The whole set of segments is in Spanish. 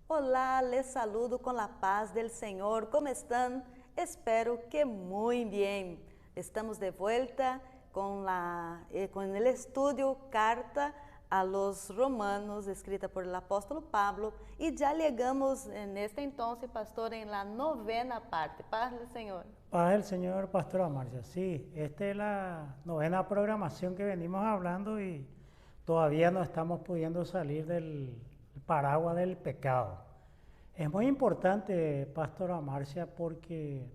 Olá, les saludo com a paz del Senhor. Como estão? Espero que muito bem. Estamos de volta com o estudio Carta a los Romanos, escrita por el apóstolo Pablo, e já chegamos neste entonces, pastor, en la novena parte. Paz del Señor. Paz del Señor, Pastora Marcia. Sí, esta es la novena programación que venimos hablando y todavía no estamos pudiendo salir del paraguas del pecado. Es muy importante, Pastora Marcia, porque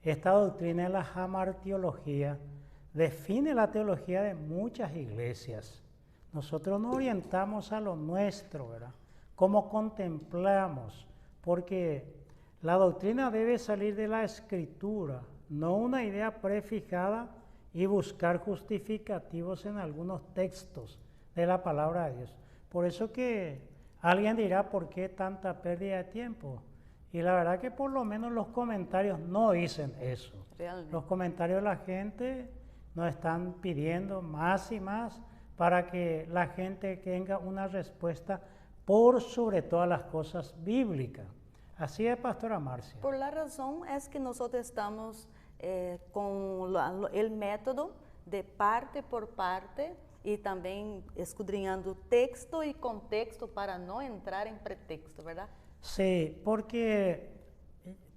esta doctrina de la jamartiología define la teología de muchas iglesias. Nosotros nos orientamos a lo nuestro, ¿verdad? Cómo contemplamos, porque la doctrina debe salir de la Escritura, no una idea prefijada y buscar justificativos en algunos textos de la palabra de Dios. Por eso que alguien dirá, ¿por qué tanta pérdida de tiempo? Y la verdad que por lo menos los comentarios no dicen eso. Realmente. Los comentarios de la gente nos están pidiendo más y más para que la gente tenga una respuesta por sobre todas las cosas bíblicas. Así es, Pastora Marcia. Por la razón es que nosotros estamos con el método de parte por parte y también escudriñando texto y contexto para no entrar en pretexto, ¿verdad? Sí, porque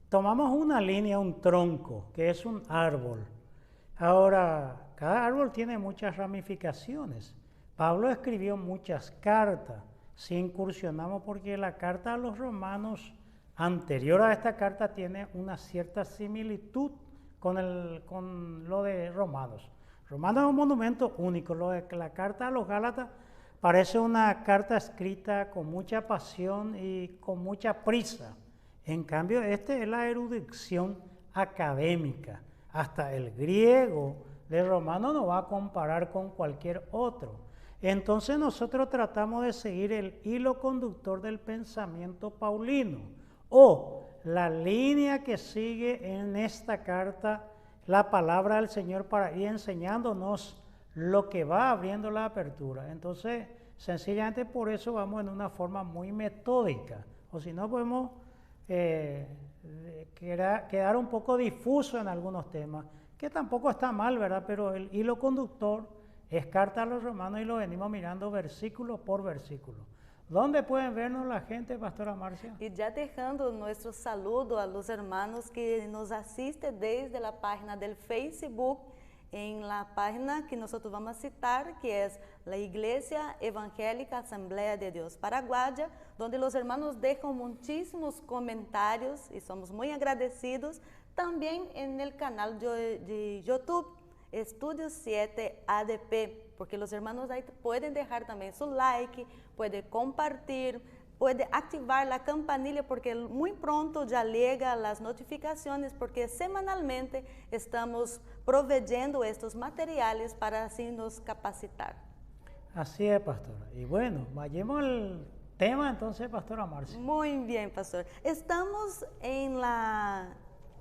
tomamos una línea, un tronco, que es un árbol. Ahora, cada árbol tiene muchas ramificaciones. Pablo escribió muchas cartas. Si incursionamos, porque la carta a los romanos anterior a esta carta tiene una cierta similitud con lo de Romanos. Romanos es un monumento único. Lo de la carta a los Gálatas parece una carta escrita con mucha pasión y con mucha prisa. En cambio, esta es la erudición académica. Hasta el griego de Romano no va a comparar con cualquier otro. Entonces nosotros tratamos de seguir el hilo conductor del pensamiento paulino o la línea que sigue en esta carta la palabra del Señor para ir enseñándonos lo que va abriendo la apertura. Entonces, sencillamente por eso vamos en una forma muy metódica, o si no podemos quedar un poco difuso en algunos temas, que tampoco está mal, ¿verdad? Pero el hilo conductor es carta a los romanos y lo venimos mirando versículo por versículo. ¿Dónde pueden vernos la gente, Pastora Marcia? Y ya dejando nuestro saludo a los hermanos que nos asisten desde la página del Facebook, en la página que nosotros vamos a citar, que es la Iglesia Evangélica Asamblea de Dios Paraguaya, donde los hermanos dejan muchísimos comentarios y somos muy agradecidos. También en el canal de YouTube, Estudio 7 ADP, porque los hermanos ahí pueden dejar también su like, pueden compartir, puede activar la campanilla porque muy pronto ya llegan las notificaciones porque semanalmente estamos proveyendo estos materiales para así nos capacitar. Así es, Pastora. Y bueno, vayamos al tema entonces, Pastora Marcia. Muy bien, pastor. Estamos en la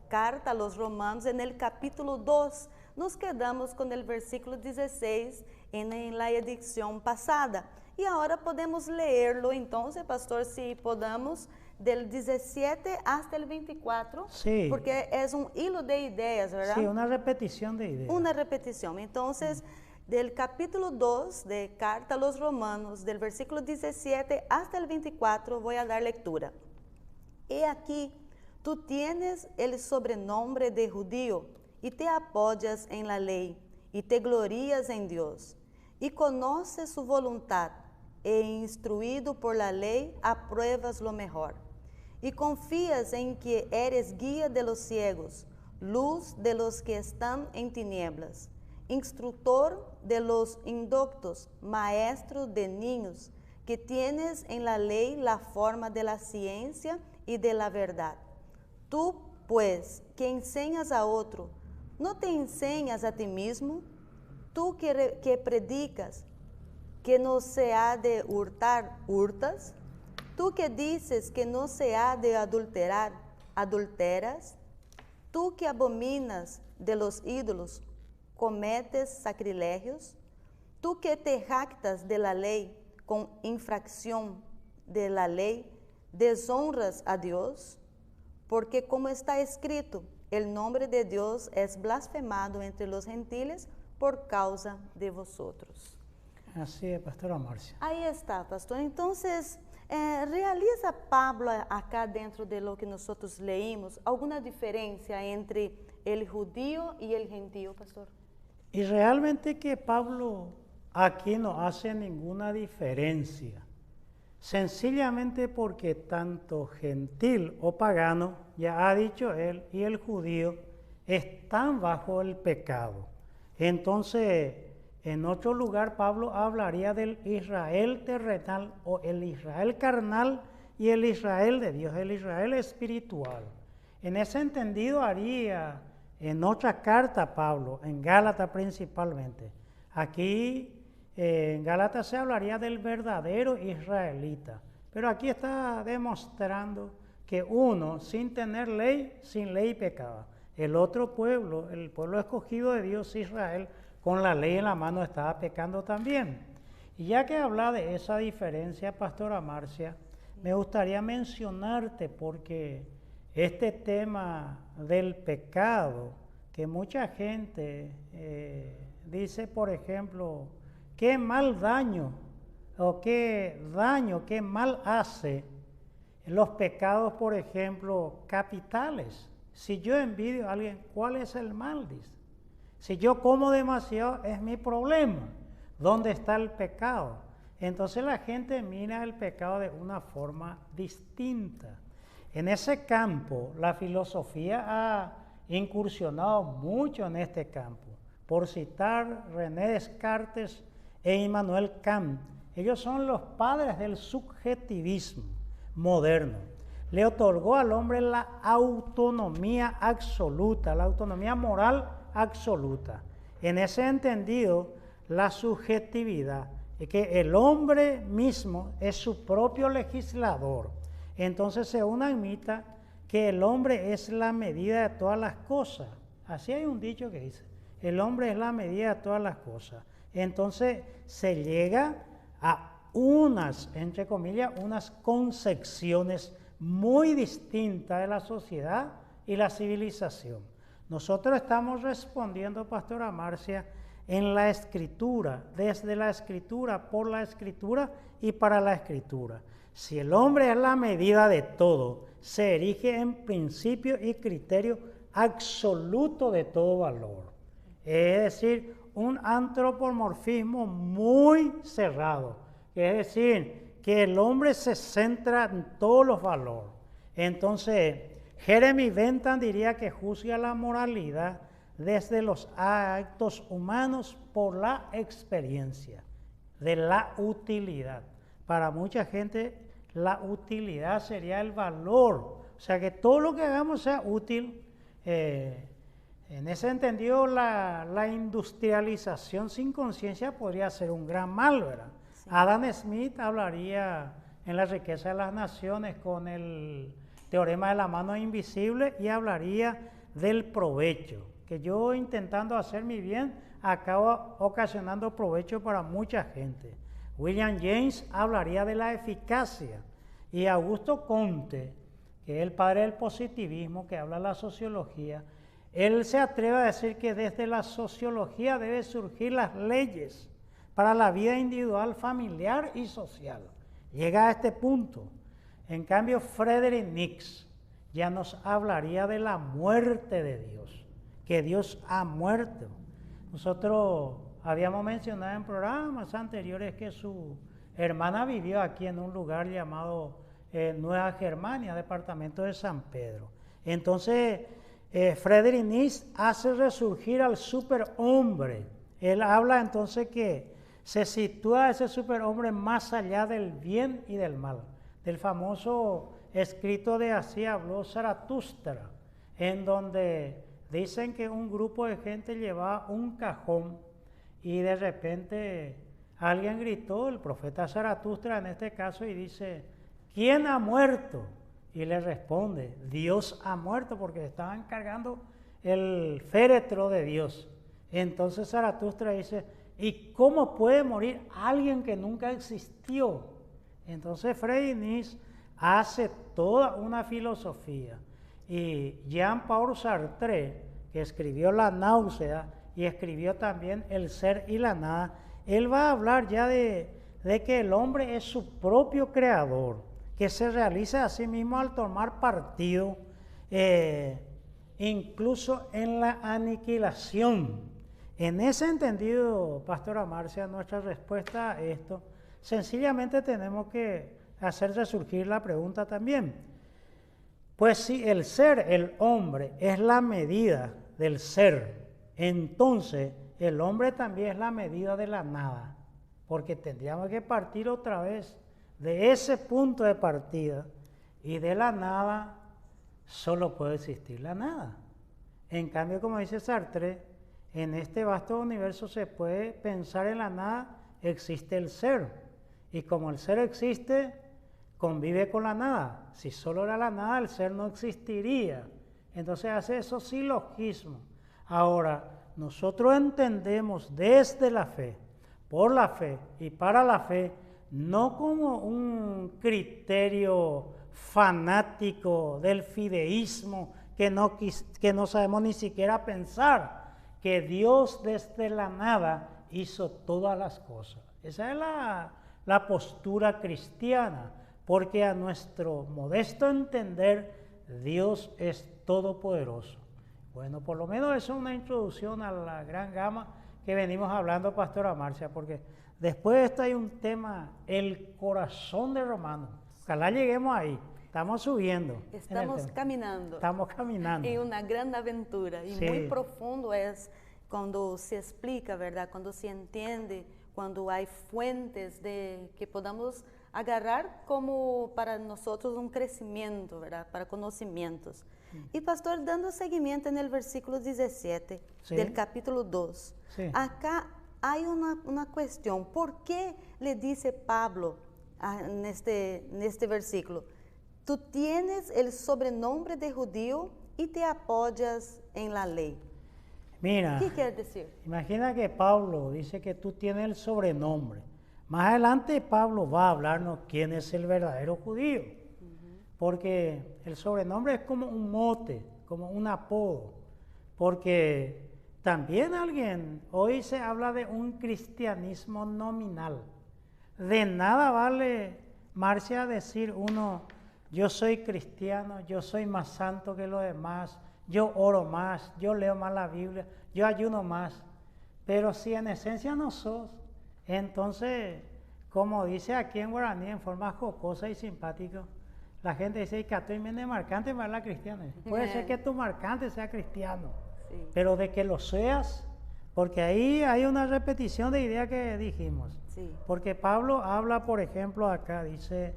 carta a los Romanos, en el capítulo 2. Nos quedamos con el versículo 16 en la edición pasada. Y ahora podemos leerlo entonces, pastor, si podamos, del 17 hasta el 24. Sí. Porque es un hilo de ideas, ¿verdad? Sí, una repetición de ideas. Una repetición. Entonces, del capítulo 2 de Carta a los Romanos, del versículo 17 hasta el 24, voy a dar lectura. He aquí, tú tienes el sobrenombre de judío y te apoyas en la ley y te glorías en Dios y conoces su voluntad e instruido por la ley apruebas lo mejor y confías en que eres guía de los ciegos, luz de los que están en tinieblas, instructor de los indoctos, maestro de niños, que tienes en la ley la forma de la ciencia y de la verdad. Tú, pues, que enseñas a otro, ¿no te enseñas a ti mismo? Tú que predicas que no se ha de hurtar, ¿hurtas? Tú que dices que no se ha de adulterar, ¿adulteras? Tú que abominas de los ídolos, ¿cometes sacrilegios? Tú que te jactas de la ley con infracción de la ley, deshonras a Dios, porque como está escrito, el nombre de Dios es blasfemado entre los gentiles por causa de vosotros. Así es, pastora Marcia. Ahí está, pastor. Entonces, ¿realiza Pablo acá dentro de lo que nosotros leímos alguna diferencia entre el judío y el gentío, pastor? Y realmente que Pablo aquí no hace ninguna diferencia, sencillamente porque tanto gentil o pagano, ya ha dicho él, y el judío están bajo el pecado. Entonces, en otro lugar Pablo hablaría del Israel terrenal o el Israel carnal y el Israel de Dios, el Israel espiritual. En ese entendido haría en otra carta Pablo, en Gálatas principalmente. Aquí en Gálatas se hablaría del verdadero israelita, pero aquí está demostrando que uno sin tener ley, sin ley pecaba. El otro pueblo, el pueblo escogido de Dios, Israel, con la ley en la mano estaba pecando también. Y ya que habla de esa diferencia, pastora Marcia, me gustaría mencionarte porque este tema del pecado, que mucha gente dice, por ejemplo, qué mal daño o qué daño, qué mal hace los pecados, por ejemplo, capitales. Si yo envidio a alguien, ¿cuál es el mal? Dice. Si yo como demasiado, es mi problema. ¿Dónde está el pecado? Entonces la gente mira el pecado de una forma distinta. En ese campo, la filosofía ha incursionado mucho en este campo. Por citar René Descartes e Immanuel Kant, ellos son los padres del subjetivismo moderno. Le otorgó al hombre la autonomía absoluta, la autonomía moral absoluta. En ese entendido, la subjetividad es que el hombre mismo es su propio legislador. Entonces según admita que el hombre es la medida de todas las cosas. Así hay un dicho que dice, el hombre es la medida de todas las cosas. Entonces se llega a unas, entre comillas, unas concepciones muy distintas de la sociedad y la civilización. Nosotros estamos respondiendo, pastora Marcia, en la Escritura, desde la Escritura, por la Escritura y para la Escritura. Si el hombre es la medida de todo, se erige en principio y criterio absoluto de todo valor. Es decir, un antropomorfismo muy cerrado. Es decir, que el hombre se centra en todos los valores. Entonces, Jeremy Bentham diría que juzga la moralidad desde los actos humanos por la experiencia de la utilidad. Para mucha gente, la utilidad sería el valor. O sea, que todo lo que hagamos sea útil. En ese entendido, la industrialización sin conciencia podría ser un gran mal, ¿verdad? Sí. Adam Smith hablaría en La riqueza de las naciones con el teorema de la mano invisible y hablaría del provecho, que yo intentando hacer mi bien acabo ocasionando provecho para mucha gente. William James hablaría de la eficacia y Augusto Comte, que es el padre del positivismo que habla de la sociología, él se atreve a decir que desde la sociología deben surgir las leyes para la vida individual, familiar y social. Llega a este punto. En cambio, Friedrich Nietzsche ya nos hablaría de la muerte de Dios, que Dios ha muerto. Nosotros habíamos mencionado en programas anteriores que su hermana vivió aquí en un lugar llamado Nueva Germania, departamento de San Pedro. Entonces, Friedrich Nietzsche hace resurgir al superhombre. Él habla entonces que se sitúa ese superhombre más allá del bien y del mal. Del famoso escrito de Así habló Zaratustra, en donde dicen que un grupo de gente llevaba un cajón y de repente alguien gritó, el profeta Zaratustra en este caso, y dice, ¿quién ha muerto? Y le responde, Dios ha muerto, porque estaban cargando el féretro de Dios. Entonces Zaratustra dice, ¿y cómo puede morir alguien que nunca existió? Entonces Friedrich Nietzsche hace toda una filosofía. Y Jean-Paul Sartre, que escribió La náusea y escribió también El ser y la nada, él va a hablar ya de que el hombre es su propio creador, que se realiza a sí mismo al tomar partido, incluso en la aniquilación. En ese entendido, Pastora Marcia, nuestra respuesta a esto, sencillamente tenemos que hacer resurgir la pregunta también. Pues si el ser, el hombre, es la medida del ser, entonces el hombre también es la medida de la nada, porque tendríamos que partir otra vez de ese punto de partida, y de la nada solo puede existir la nada. En cambio, como dice Sartre, en este vasto universo se puede pensar en la nada, existe el ser, y como el ser existe, convive con la nada. Si solo era la nada, el ser no existiría. Entonces hace esos silogismos. Ahora, nosotros entendemos desde la fe, por la fe y para la fe, no como un criterio fanático del fideísmo que no sabemos ni siquiera pensar, que Dios desde la nada hizo todas las cosas. Esa es la postura cristiana, porque a nuestro modesto entender, Dios es todopoderoso. Bueno, por lo menos eso es una introducción a la gran gama que venimos hablando, Pastora Marcia, porque después de esto hay un tema, el corazón de Romanos. Ojalá lleguemos ahí. Estamos subiendo. Estamos caminando. Estamos caminando. En una gran aventura. Y Sí. muy profundo es cuando se explica, ¿verdad? Cuando se entiende, cuando hay fuentes de que podamos agarrar como para nosotros un crecimiento, ¿verdad? Para conocimientos. Y pastor, dando seguimiento en el versículo 17 Sí. del capítulo 2, Sí. acá hay una cuestión. ¿Por qué le dice Pablo en este versículo? Tú tienes el sobrenombre de judío y te apoyas en la ley. Mira, ¿Qué quiere decir? imagina que Pablo dice que tú tienes el sobrenombre. Más adelante Pablo va a hablarnos quién es el verdadero judío. Porque el sobrenombre es como un mote, como un apodo. Porque también hoy se habla de un cristianismo nominal. De nada vale, Marcia, decir uno, yo soy cristiano, yo soy más santo que los demás, yo oro más, yo leo más la Biblia, yo ayuno más. Pero si en esencia no sos, entonces, como dice aquí en guaraní, en forma jocosa y simpática, la gente dice que estoy de marcante para la cristiana. Puede ser que tu marcante sea cristiano, Sí. pero de que lo seas, porque ahí hay una repetición de idea que dijimos. Sí. Porque Pablo habla, por ejemplo, acá dice,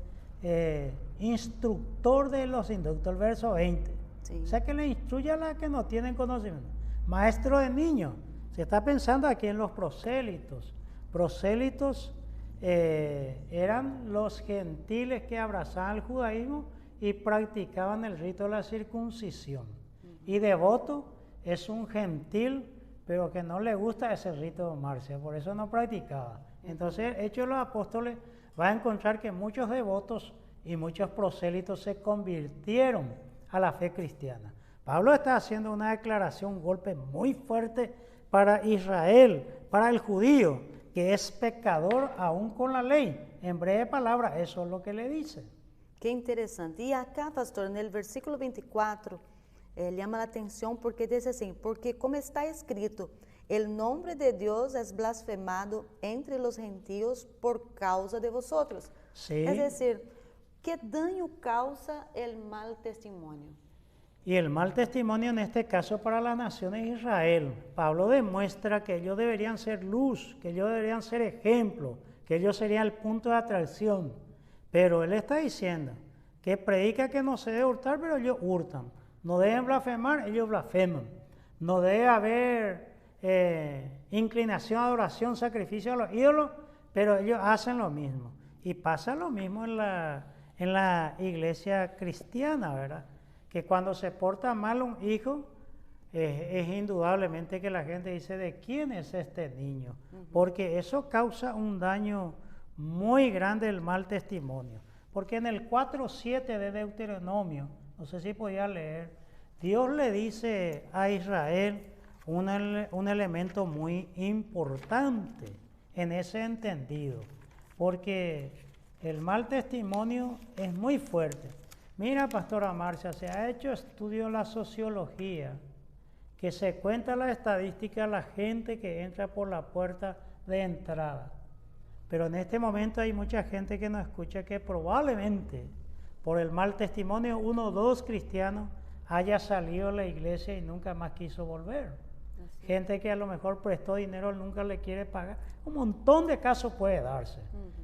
instructor de los inductos, el verso 20. Sí. O sea que le instruye a la que no tienen conocimiento. Maestro de niños. Se está pensando aquí en los prosélitos. Prosélitos eran los gentiles que abrazaban el judaísmo y practicaban el rito de la circuncisión. Y devoto es un gentil, pero que no le gusta ese rito, Marcia, por eso no practicaba. Entonces, Hechos de los Apóstoles va a encontrar que muchos devotos y muchos prosélitos se convirtieron a la fe cristiana. Pablo está haciendo una declaración, un golpe muy fuerte para Israel, para el judío, que es pecador aún con la ley. En breve palabra, eso es lo que le dice. Qué interesante. Y acá, pastor, en el versículo 24, llama la atención porque dice así, porque como está escrito, el nombre de Dios es blasfemado entre los gentios por causa de vosotros. Sí. Es decir, ¿qué daño causa el mal testimonio? Y el mal testimonio en este caso para la nación de Israel. Pablo demuestra que ellos deberían ser luz, que ellos deberían ser ejemplo, que ellos serían el punto de atracción. Pero él está diciendo que predica que no se debe hurtar, pero ellos hurtan. No deben blasfemar, ellos blasfeman. No debe haber inclinación, adoración, sacrificio a los ídolos, pero ellos hacen lo mismo. Y pasa lo mismo en la iglesia cristiana, ¿verdad? Que cuando se porta mal un hijo, es indudablemente que la gente dice, ¿de quién es este niño? Porque eso causa un daño muy grande, el mal testimonio. Porque en el 4:7 de Deuteronomio, no sé si podía leer, Dios le dice a Israel un elemento muy importante en ese entendido, porque el mal testimonio es muy fuerte. Mira, Pastora Marcia, se ha hecho estudio en la sociología, que se cuenta la estadística de la gente que entra por la puerta de entrada. Pero en este momento hay mucha gente que nos escucha que probablemente por el mal testimonio 1 o 2 cristianos haya salido de la iglesia y nunca más quiso volver. Gente que a lo mejor prestó dinero, nunca le quiere pagar. Un montón de casos puede darse.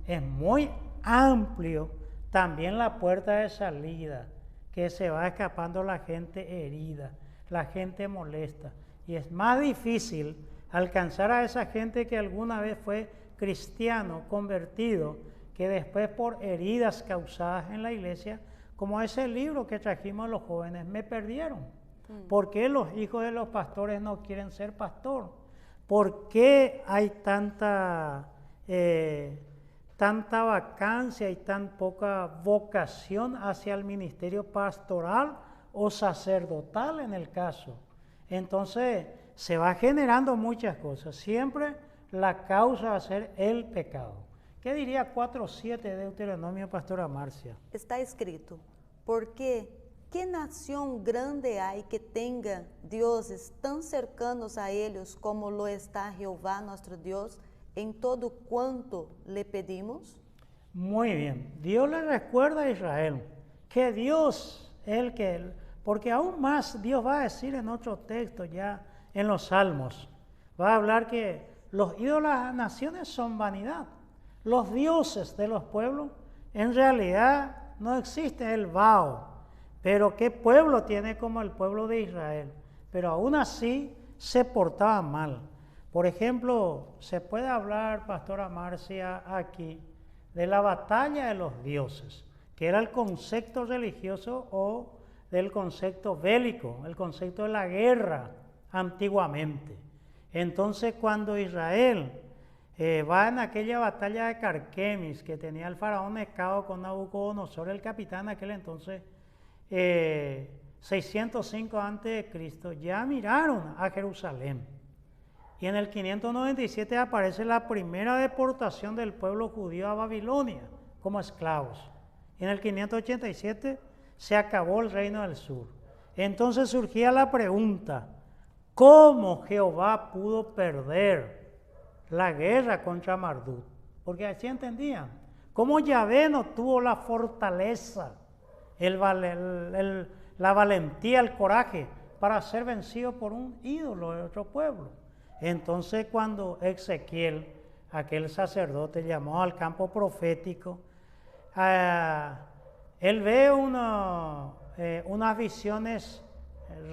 Es muy amplio también la puerta de salida, que se va escapando la gente herida, la gente molesta. Y es más difícil alcanzar a esa gente que alguna vez fue cristiano, convertido, que después por heridas causadas en la iglesia, como ese libro que trajimos a los jóvenes, me perdieron. ¿Por qué los hijos de los pastores no quieren ser pastor? ¿Por qué hay tanta vacancia y tan poca vocación hacia el ministerio pastoral o sacerdotal en el caso? Entonces se va generando muchas cosas. Siempre la causa va a ser el pecado. ¿Qué diría 4:7 de Deuteronomio, Pastora Marcia? Está escrito, porque ¿qué nación grande hay que tenga dioses tan cercanos a ellos como lo está Jehová nuestro Dios en todo cuanto le pedimos? Muy bien. Dios le recuerda a Israel que Dios es el que... Porque aún más Dios va a decir en otro texto ya en los Salmos, va a hablar que los ídolos de las naciones son vanidad. Los dioses de los pueblos en realidad no existe el Baal. Pero ¿qué pueblo tiene como el pueblo de Israel? Pero aún así se portaba mal. Por ejemplo, se puede hablar, Pastora Marcia, aquí, de la batalla de los dioses, que era el concepto religioso o del concepto bélico, el concepto de la guerra antiguamente. Entonces, cuando Israel va en aquella batalla de Carquemis, que tenía el faraón Necao con Nabucodonosor, el capitán aquel entonces, 605 a.C., ya miraron a Jerusalén. Y en el 597 aparece la primera deportación del pueblo judío a Babilonia como esclavos. En el 587 se acabó el reino del sur. Entonces surgía la pregunta, ¿cómo Jehová pudo perder la guerra contra Marduk? Porque así entendían. ¿Cómo Yahvé no tuvo la fortaleza, la valentía, el coraje para ser vencido por un ídolo de otro pueblo? Entonces cuando Ezequiel, aquel sacerdote, llamó al campo profético, él ve unas visiones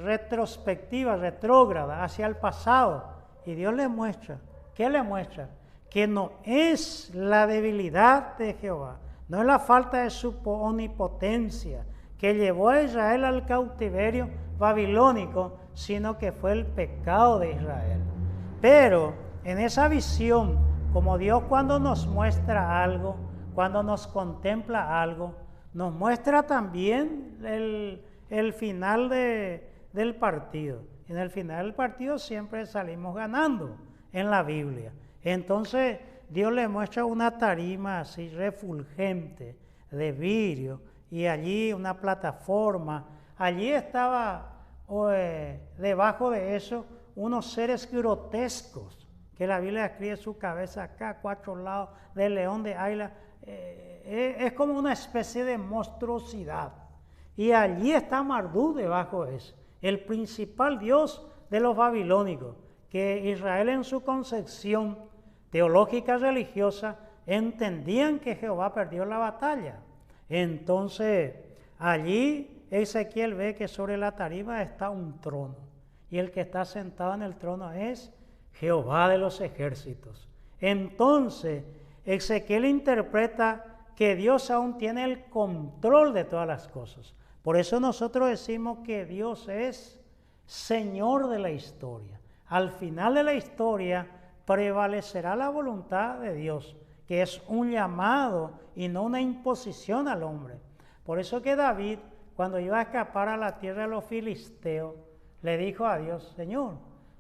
retrospectivas, retrógradas, hacia el pasado, y Dios le muestra, ¿qué le muestra? Que no es la debilidad de Jehová, no es la falta de su omnipotencia que llevó a Israel al cautiverio babilónico, sino que fue el pecado de Israel. Pero en esa visión, como Dios cuando nos muestra algo, cuando nos contempla algo, nos muestra también el final del partido. En el final del partido siempre salimos ganando en la Biblia. Entonces Dios le muestra una tarima así refulgente de vidrio y allí una plataforma. Allí estaba debajo de eso unos seres grotescos que la Biblia escribe su cabeza acá, 4 lados de león, de águila. Es como una especie de monstruosidad. Y allí está Marduk debajo de eso, el principal dios de los babilónicos, que Israel en su concepción teológica religiosa entendían que Jehová perdió la batalla. Entonces allí Ezequiel ve que sobre la tarima está un trono, y el que está sentado en el trono es Jehová de los ejércitos. Entonces Ezequiel interpreta que Dios aún tiene el control de todas las cosas. Por eso nosotros decimos que Dios es Señor de la historia. Al final de la historia prevalecerá la voluntad de Dios, que es un llamado y no una imposición al hombre. Por eso que David, cuando iba a escapar a la tierra de los filisteos, le dijo a Dios, Señor,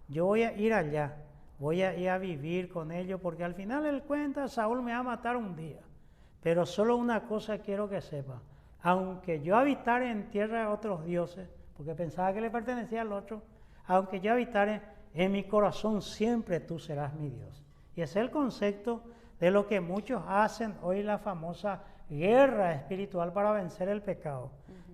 yo voy a ir allá, voy a ir a vivir con ellos, porque al final él cuenta, Saúl me va a matar un día. Pero solo una cosa quiero que sepa, aunque yo habitare en tierra de otros dioses, porque pensaba que le pertenecía al otro, aunque yo habitare en mi corazón, siempre tú serás mi Dios. Y ese es el concepto de lo que muchos hacen hoy, la famosa guerra espiritual para vencer el pecado.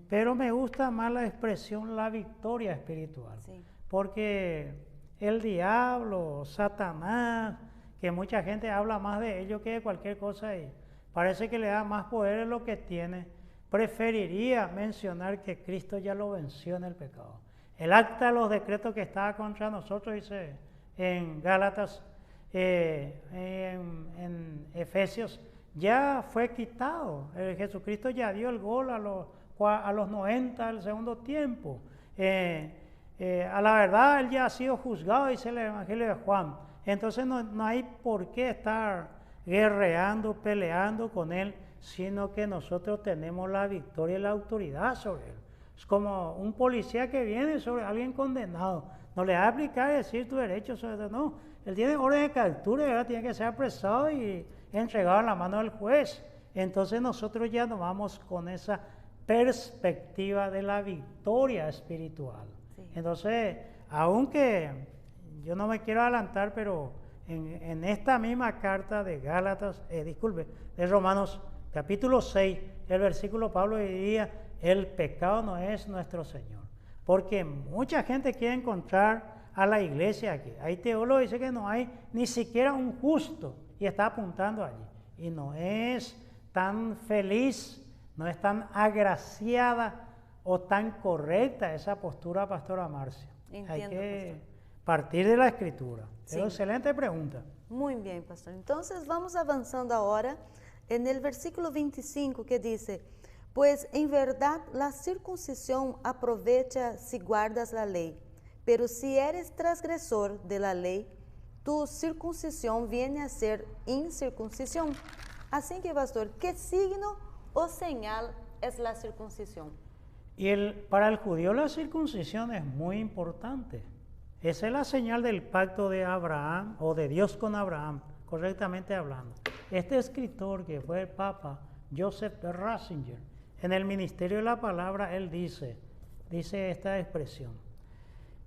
Pero me gusta más la expresión la victoria espiritual, sí. Porque el diablo, Satanás, que mucha gente habla más de ello que de cualquier cosa y parece que le da más poder en lo que tiene, preferiría mencionar que Cristo ya lo venció en el pecado. El acta de los decretos que estaba contra nosotros, dice en Gálatas, en Efesios, ya fue quitado. Jesucristo ya dio el gol a los 90 del segundo tiempo. A la verdad, él ya ha sido juzgado, dice el Evangelio de Juan. Entonces no hay por qué estar guerreando, peleando con él, sino que nosotros tenemos la victoria y la autoridad sobre él. Es como un policía que viene sobre alguien condenado. No le va a aplicar y decir tu derecho sobre él. No, él tiene orden de captura y ahora tiene que ser apresado y entregado en la mano del juez. Entonces nosotros ya nos vamos con esa perspectiva de la victoria espiritual. Sí. Entonces, aunque yo no me quiero adelantar, pero en esta misma carta de Gálatas, de Romanos capítulo 6, el versículo Pablo diría, el pecado no es nuestro Señor. Porque mucha gente quiere encontrar a la iglesia aquí. Hay teólogos que dicen que no hay ni siquiera un justo y está apuntando allí. Y no es tan feliz, no es tan agraciada o tan correcta esa postura, Pastora Marcia. Entiendo, hay que pastor. Partir de la Escritura. Sí. Pero excelente pregunta. Muy bien, pastor. Entonces vamos avanzando ahora en el versículo 25 que dice, pues en verdad la circuncisión aprovecha si guardas la ley, pero si eres transgresor de la ley, tu circuncisión viene a ser incircuncisión. Así que, pastor, ¿qué signo o señal es la circuncisión? Para el judío la circuncisión es muy importante. Esa es la señal del pacto de Abraham o de Dios con Abraham, correctamente hablando. Este escritor que fue el Papa Joseph Ratzinger, en el Ministerio de la Palabra, él dice esta expresión.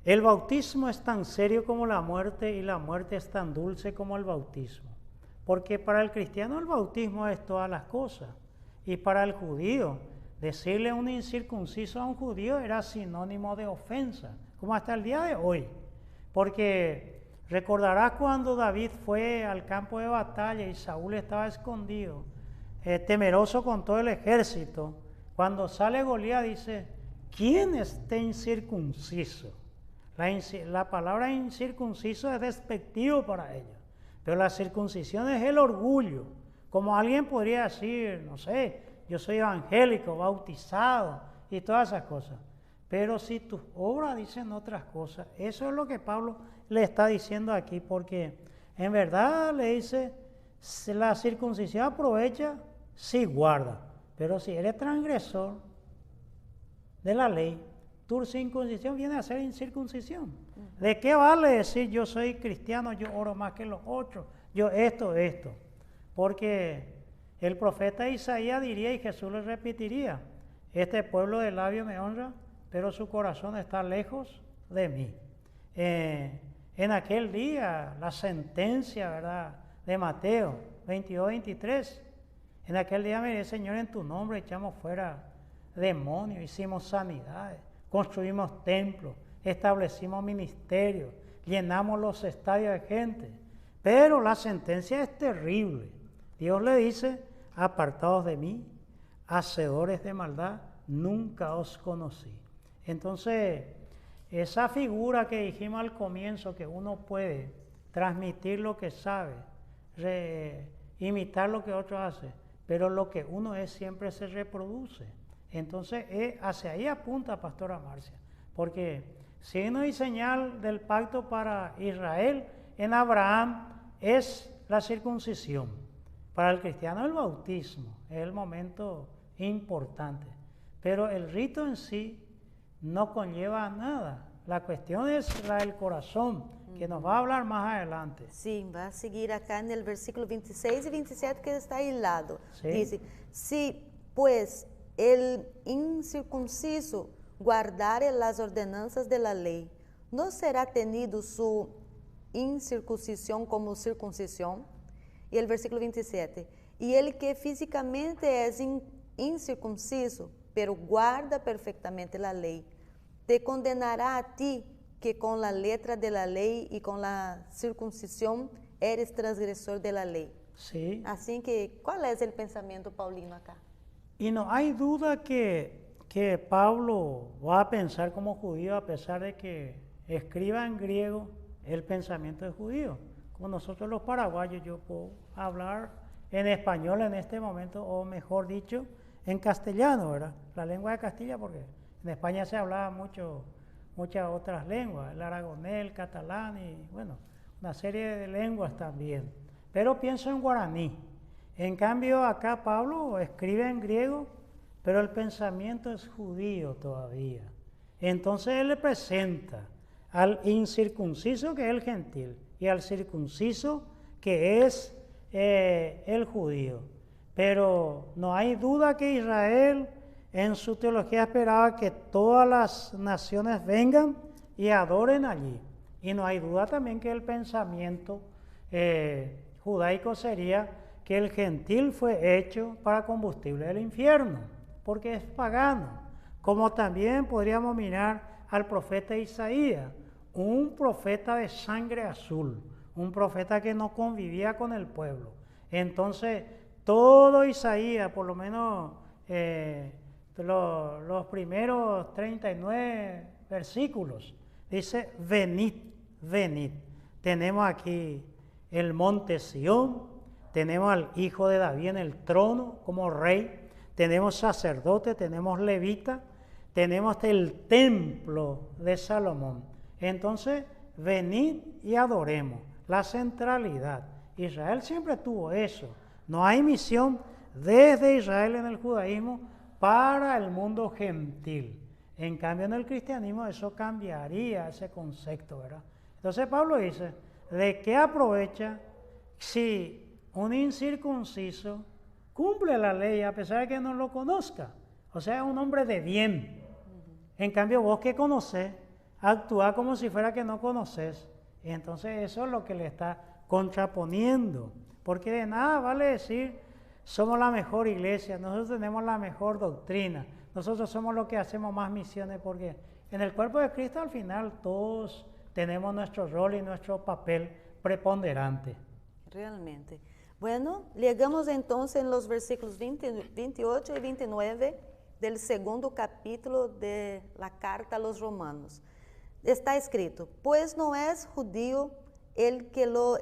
El bautismo es tan serio como la muerte y la muerte es tan dulce como el bautismo. Porque para el cristiano el bautismo es todas las cosas. Y para el judío, decirle un incircunciso a un judío era sinónimo de ofensa, como hasta el día de hoy. Porque recordarás cuando David fue al campo de batalla y Saúl estaba escondido, temeroso con todo el ejército. Cuando sale Goliat dice, ¿quién está incircunciso? La palabra incircunciso es despectivo para ellos, pero la circuncisión es el orgullo. Como alguien podría decir, no sé, yo soy evangélico, bautizado y todas esas cosas. Pero si tus obras dicen otras cosas, eso es lo que Pablo le está diciendo aquí, porque en verdad le dice, la circuncisión aprovecha si guarda, pero si eres transgresor de la ley, tu circuncisión viene a ser incircuncisión. ¿De qué vale decir yo soy cristiano, yo oro más que los otros, yo esto? Porque el profeta Isaías diría y Jesús le repetiría, este pueblo de labios me honra, pero su corazón está lejos de mí. En aquel día, la sentencia, ¿verdad?, de Mateo 22, 23, en aquel día me diré, Señor, en tu nombre echamos fuera demonios, hicimos sanidades, construimos templos, establecimos ministerios, llenamos los estadios de gente. Pero la sentencia es terrible. Dios le dice, apartados de mí, hacedores de maldad, nunca os conocí. Entonces, esa figura que dijimos al comienzo, que uno puede transmitir lo que sabe, imitar lo que otro hace, pero lo que uno es siempre se reproduce. Entonces, hacia ahí apunta Pastora Marcia, porque signo y señal del pacto para Israel en Abraham es la circuncisión. Para el cristiano el bautismo es el momento importante, pero el rito en sí no conlleva nada. La cuestión es la del corazón, que nos va a hablar más adelante. Sí, va a seguir acá en el versículo 26 y 27 que está hilado. Sí. Dice, si pues el incircunciso guardare las ordenanzas de la ley, ¿no será tenido su incircuncisión como circuncisión? Y el versículo 27, y el que físicamente es incircunciso, pero guarda perfectamente la ley, te condenará a ti que con la letra de la ley y con la circuncisión eres transgresor de la ley. Sí. Así que, ¿cuál es el pensamiento paulino acá? Y no hay duda que Pablo va a pensar como judío a pesar de que escriba en griego el pensamiento de judío. Como nosotros los paraguayos, yo puedo hablar en español en este momento, o mejor dicho, en castellano, ¿verdad? La lengua de Castilla, porque en España se hablaba muchas otras lenguas, el aragonés, el catalán y, bueno, una serie de lenguas también. Pero pienso en guaraní. En cambio, acá Pablo escribe en griego, pero el pensamiento es judío todavía. Entonces él le presenta al incircunciso, que es el gentil, y al circunciso, que es el judío. Pero no hay duda que Israel en su teología esperaba que todas las naciones vengan y adoren allí. Y no hay duda también que el pensamiento judaico sería que el gentil fue hecho para combustible del infierno, porque es pagano. Como también podríamos mirar al profeta Isaías, un profeta de sangre azul, un profeta que no convivía con el pueblo. Entonces, todo Isaías, por lo menos los primeros 39 versículos, dice, venid, venid. Tenemos aquí el monte Sión, tenemos al hijo de David en el trono como rey, tenemos sacerdote, tenemos levita, tenemos el templo de Salomón. Entonces, venid y adoremos, la centralidad. Israel siempre tuvo eso. No hay misión desde Israel en el judaísmo para el mundo gentil. En cambio, en el cristianismo eso cambiaría ese concepto, ¿verdad? Entonces Pablo dice, ¿de qué aprovecha si un incircunciso cumple la ley a pesar de que no lo conozca? O sea, es un hombre de bien. En cambio, vos que conocés, actúa como si fuera que no conoces. Y entonces eso es lo que le está contraponiendo. Porque de nada vale decir, somos la mejor iglesia, nosotros tenemos la mejor doctrina, nosotros somos los que hacemos más misiones, porque en el cuerpo de Cristo al final todos tenemos nuestro rol y nuestro papel preponderante. Realmente. Bueno, llegamos entonces en los versículos 28 y 29 del segundo capítulo de la carta a los romanos. Está escrito, pues no es judío el que lo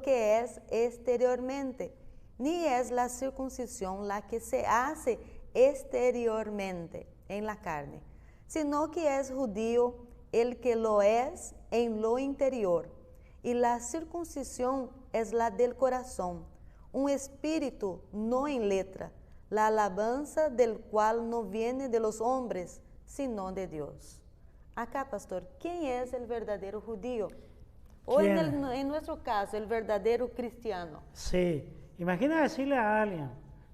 que es exteriormente, ni es la circuncisión la que se hace exteriormente en la carne, sino que es judío el que lo es en lo interior, y la circuncisión es la del corazón, un espíritu, no en letra, la alabanza del cual no viene de los hombres, sino de Dios. Acá, pastor, ¿quién es el verdadero judío? O en nuestro caso, el verdadero cristiano. Sí, imagina decirle a alguien,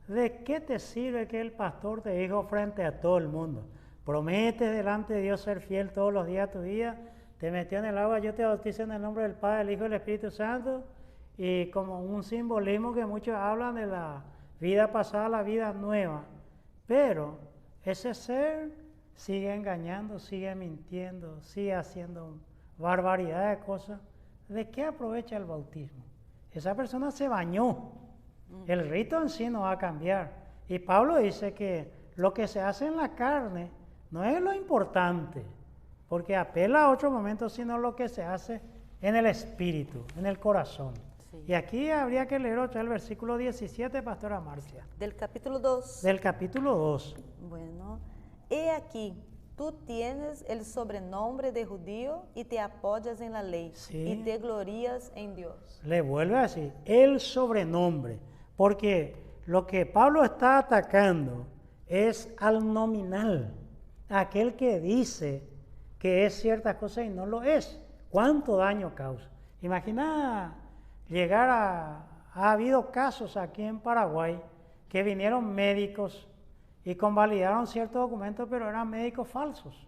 ¿de qué te sirve que el pastor te dijo frente a todo el mundo? Prometes delante de Dios ser fiel todos los días de tu vida, te metió en el agua, yo te bautizo en el nombre del Padre, del Hijo y del Espíritu Santo, y como un simbolismo que muchos hablan de la vida pasada, la vida nueva, pero ese ser sigue engañando, sigue mintiendo, sigue haciendo barbaridad de cosas. ¿De qué aprovecha el bautismo? Esa persona se bañó. El rito en sí no va a cambiar. Y Pablo dice que lo que se hace en la carne no es lo importante, porque apela a otro momento, sino lo que se hace en el espíritu, en el corazón. Sí. Y aquí habría que leer el versículo 17, pastora Marcia. Del capítulo 2. Del capítulo 2. Bueno, he aquí, tú tienes el sobrenombre de judío y te apoyas en la ley Sí. y te glorías en Dios. Le vuelve a decir el sobrenombre, porque lo que Pablo está atacando es al nominal, aquel que dice que es cierta cosa y no lo es. ¿Cuánto daño causa? Imagina llegar ha habido casos aquí en Paraguay que vinieron médicos y convalidaron ciertos documentos, pero eran médicos falsos.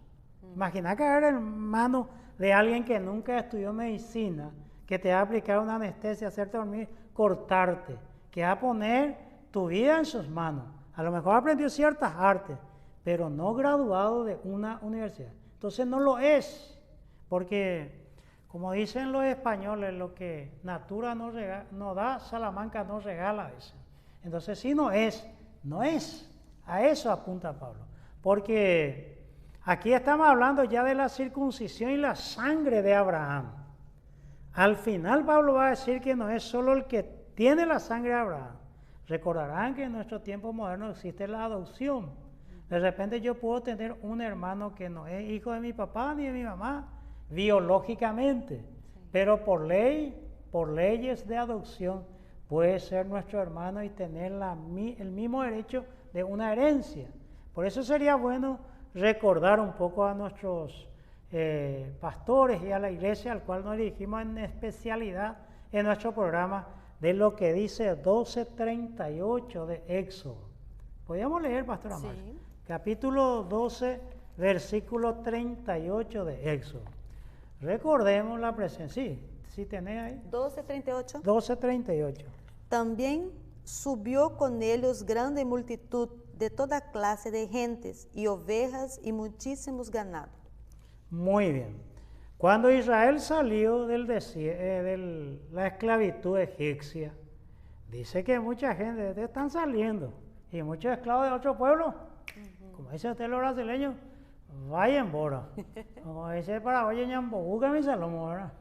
Imagina caer en manos de alguien que nunca estudió medicina, que te va a aplicar una anestesia, hacerte dormir, cortarte, que va a poner tu vida en sus manos. A lo mejor aprendió ciertas artes, pero no graduado de una universidad. Entonces no lo es, porque como dicen los españoles, lo que Natura no da, Salamanca no regala, dicen. Entonces si no es, no es. A eso apunta Pablo, porque aquí estamos hablando ya de la circuncisión y la sangre de Abraham. Al final Pablo va a decir que no es solo el que tiene la sangre de Abraham. Recordarán que en nuestro tiempo moderno existe la adopción. De repente yo puedo tener un hermano que no es hijo de mi papá ni de mi mamá, biológicamente, pero por leyes de adopción, puede ser nuestro hermano y tener el mismo derecho de una herencia. Por eso sería bueno recordar un poco a nuestros pastores y a la iglesia al cual nos dirigimos en especialidad en nuestro programa de lo que dice 12:38 de Éxodo. ¿Podríamos leer, Pastora Marcia? Sí. Capítulo 12, versículo 38 de Éxodo. Recordemos la presencia. Sí, ¿sí tenés ahí? 12:38. 12:38. También subió con ellos grande multitud de toda clase de gentes y ovejas y muchísimos ganados. Muy bien. Cuando Israel salió de la esclavitud egipcia, dice que mucha gente están saliendo y muchos esclavos de otro pueblo, como dice usted los brasileños, vayan embora. Como dice el paraguayo, ñambo, mi salomo, ¿verdad?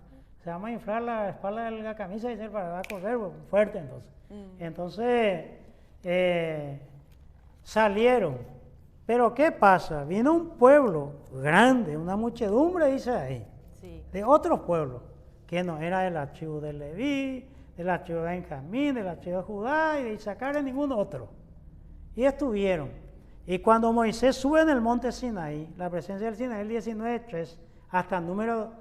Se llama inflar la espalda de la camisa y dice para correr fuerte entonces. Entonces salieron. Pero ¿qué pasa? Vino un pueblo grande, una muchedumbre, dice ahí, Sí. de otros pueblos, que no era de la tribu de Leví, de la tribu de Benjamín, de la tribu de Judá y de Isaacar, de ningún otro. Y estuvieron. Y cuando Moisés sube en el monte Sinaí, la presencia del Sinaí, el 19:3, hasta el número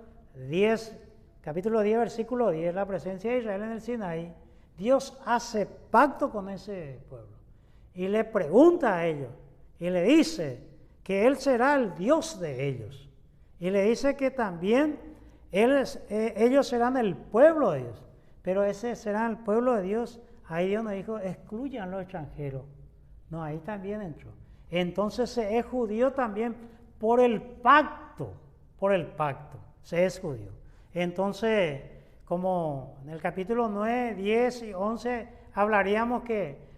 10, capítulo 10, versículo 10, la presencia de Israel en el Sinaí, Dios hace pacto con ese pueblo y le pregunta a ellos y le dice que Él será el Dios de ellos y le dice que también ellos serán el pueblo de Dios, pero ese será el pueblo de Dios. Ahí Dios nos dijo, excluyan los extranjeros. No, ahí también entró. Entonces se es judío también por el pacto, se es judío. Entonces, como en el capítulo 9, 10 y 11 hablaríamos que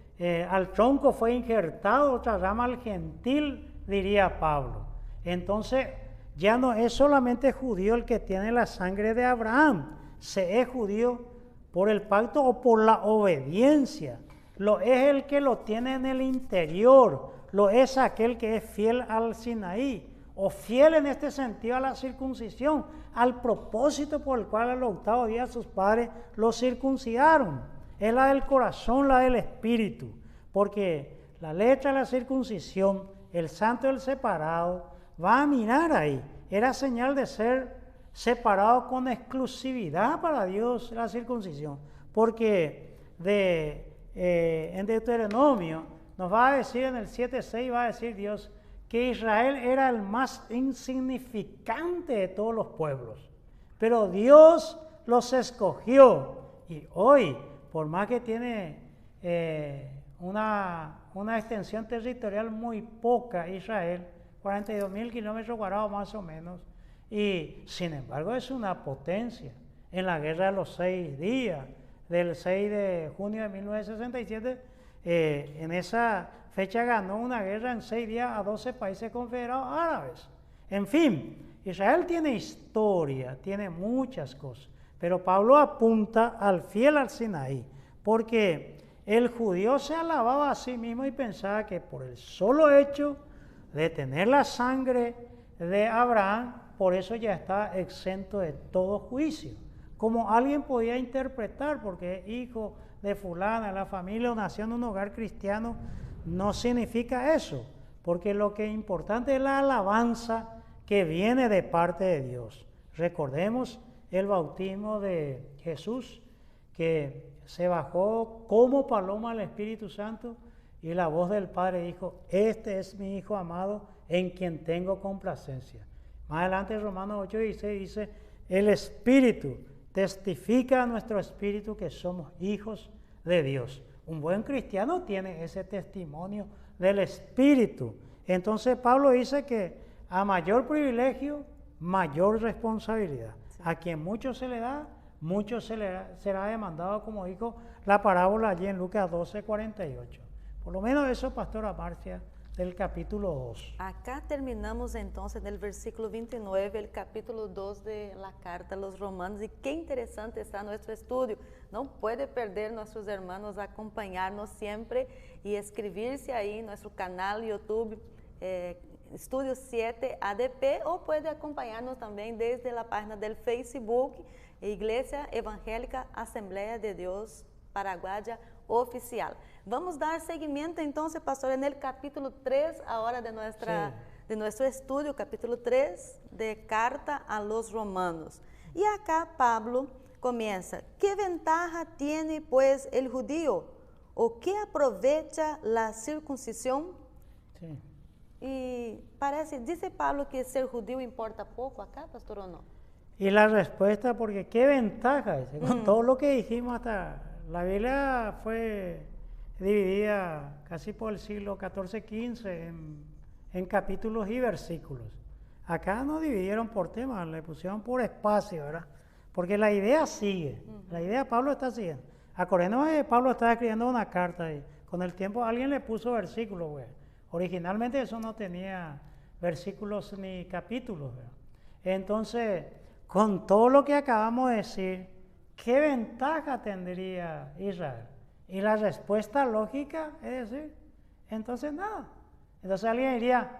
al tronco fue injertado otra rama al gentil, diría Pablo. Entonces, ya no es solamente judío el que tiene la sangre de Abraham, se es judío por el pacto o por la obediencia. Lo es el que lo tiene en el interior, lo es aquel que es fiel al Sinaí, o fiel en este sentido a la circuncisión, al propósito por el cual al octavo día sus padres lo circuncidaron. Es la del corazón, la del espíritu, porque la letra de la circuncisión, el santo y el separado, va a mirar ahí. Era señal de ser separado con exclusividad para Dios la circuncisión, porque en Deuteronomio nos va a decir en el 7:6, va a decir Dios que Israel era el más insignificante de todos los pueblos, pero Dios los escogió y hoy, por más que tiene una extensión territorial muy poca Israel, 42.000 kilómetros cuadrados más o menos, y sin embargo es una potencia. En la guerra de los 6 días, del 6 de junio de 1967, en esa fecha ganó una guerra en 6 días a 12 países confederados árabes. En fin, Israel tiene historia, tiene muchas cosas, pero Pablo apunta al fiel al Sinaí, porque el judío se alababa a sí mismo y pensaba que por el solo hecho de tener la sangre de Abraham, por eso ya está exento de todo juicio. Como alguien podía interpretar, porque es hijo de fulana, la familia o nació en un hogar cristiano, no significa eso, porque lo que es importante es la alabanza que viene de parte de Dios. Recordemos el bautismo de Jesús, que se bajó como paloma al Espíritu Santo y la voz del Padre dijo: este es mi Hijo amado en quien tengo complacencia. Más adelante Romanos 8:16 dice: el Espíritu testifica a nuestro espíritu que somos hijos de Dios. Un buen cristiano tiene ese testimonio del Espíritu. Entonces Pablo dice que a mayor privilegio, mayor responsabilidad. Sí. A quien mucho se le da, mucho será demandado, como dijo la parábola allí en Lucas 12:48. Por lo menos eso, Pastora Marcia, del capítulo 2. Acá terminamos entonces del versículo 29, el capítulo 2 de la carta a los romanos, y qué interesante está nuestro estudio. No puede perder nuestros hermanos acompañarnos siempre y escribirse ahí en nuestro canal YouTube, Estudio 7 ADP, o puede acompañarnos también desde la página del Facebook, Iglesia Evangélica Asamblea de Dios Paraguaya Oficial. Vamos a dar seguimiento entonces, pastor, en el capítulo 3 ahora de nuestro estudio, capítulo 3 de Carta a los Romanos. Y acá Pablo comienza: ¿qué ventaja tiene pues el judío? ¿O qué aprovecha la circuncisión? Sí. Y dice Pablo que ser judío importa poco acá, pastor, ¿o no? Y la respuesta, porque qué ventaja, dice, con todo lo que dijimos hasta... La Biblia fue dividida casi por el siglo XIV-XV en capítulos y versículos. Acá no dividieron por temas, le pusieron por espacio, ¿verdad? Porque la idea sigue, la idea Pablo está siguiendo. Acordémonos que Pablo estaba escribiendo una carta y con el tiempo alguien le puso versículos, güey. Originalmente eso no tenía versículos ni capítulos, ¿verdad? Entonces, con todo lo que acabamos de decir, ¿qué ventaja tendría Israel? Y la respuesta lógica es decir, entonces nada. Entonces alguien diría,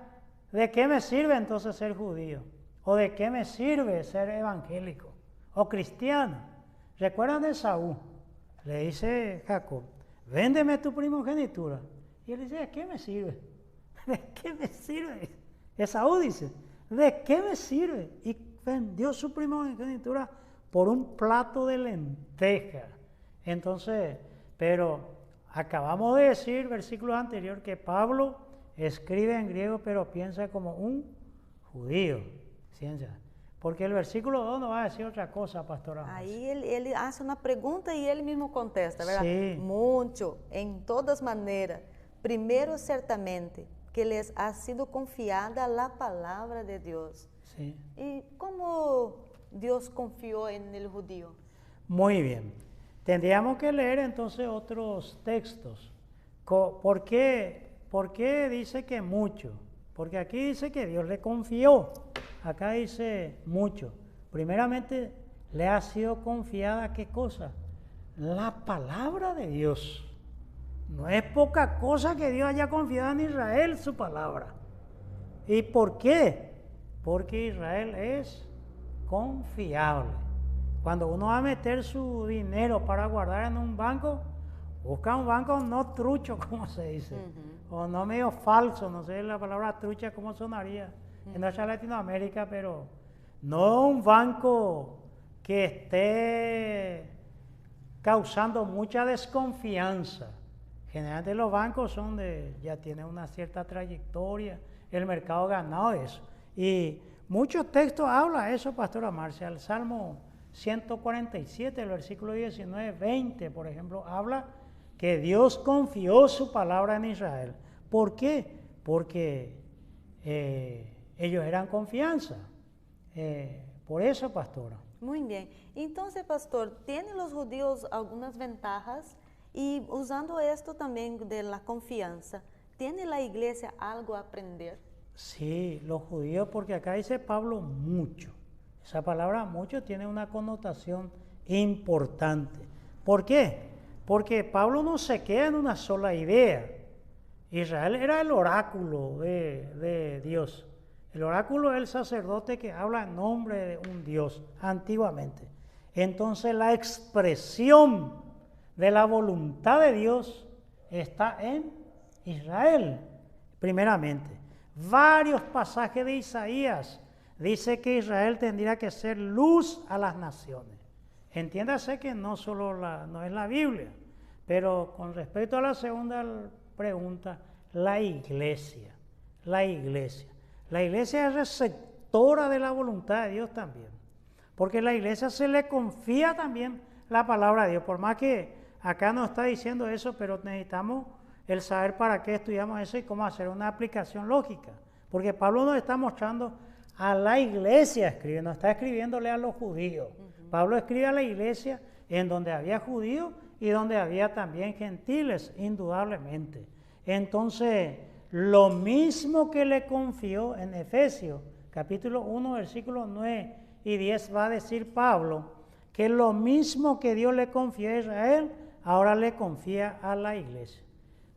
¿de qué me sirve entonces ser judío? ¿O de qué me sirve ser evangélico o cristiano? ¿Recuerdan de Esaú? Le dice Jacob, véndeme tu primogenitura. Y él dice, ¿de qué me sirve? ¿De qué me sirve? Esaú dice, ¿de qué me sirve? Y vendió su primogenitura por un plato de lenteja. Entonces, pero acabamos de decir, versículo anterior, que Pablo escribe en griego, pero piensa como un judío. Ciencia. Porque el versículo 2 no va a decir otra cosa, pastora. Ahí él hace una pregunta y él mismo contesta, ¿verdad? Sí. Mucho, en todas maneras. Primero, ciertamente, que les ha sido confiada la palabra de Dios. Sí. ¿Y cómo Dios confió en el judío? Muy bien. Tendríamos que leer entonces otros textos. ¿Por qué dice que mucho? Porque aquí dice que Dios le confió. Acá dice mucho. Primeramente, le ha sido confiada, ¿qué cosa? La palabra de Dios. No es poca cosa que Dios haya confiado en Israel su palabra. ¿Y por qué? Porque Israel es confiable. Cuando uno va a meter su dinero para guardar en un banco, busca un banco no trucho, como se dice, o no medio falso, no sé la palabra trucha cómo sonaría en nuestra Latinoamérica, pero no un banco que esté causando mucha desconfianza. Generalmente los bancos son ya tienen una cierta trayectoria, el mercado ganado eso. Y muchos textos hablan eso, pastora Marcia. El Salmo 147, el versículo 19, 20, por ejemplo, habla que Dios confió su palabra en Israel. ¿Por qué? Porque ellos eran confianza. Por eso, pastora. Muy bien. Entonces, pastor, ¿tienen los judíos algunas ventajas? Y usando esto también de la confianza, ¿tiene la iglesia algo a aprender? Sí, los judíos, porque acá dice Pablo mucho. Esa palabra mucho tiene una connotación importante. ¿Por qué? Porque Pablo no se queda en una sola idea. Israel era el oráculo de Dios. El oráculo es el sacerdote que habla en nombre de un Dios, antiguamente. Entonces la expresión de la voluntad de Dios está en Israel, primeramente. Varios pasajes de Isaías dice que Israel tendría que ser luz a las naciones. Entiéndase que no solo no es la Biblia, pero con respecto a la segunda pregunta, la iglesia. La iglesia es receptora de la voluntad de Dios también, porque a la iglesia se le confía también la palabra de Dios, por más que acá no está diciendo eso, pero necesitamos el saber para qué estudiamos eso y cómo hacer una aplicación lógica, porque Pablo nos está mostrando a la iglesia, no está escribiéndole a los judíos. Pablo escribe a la iglesia en donde había judíos y donde había también gentiles, indudablemente. Entonces, lo mismo que le confió en Efesios, capítulo 1, versículos 9 y 10, va a decir Pablo, que lo mismo que Dios le confió a Israel, ahora le confía a la iglesia.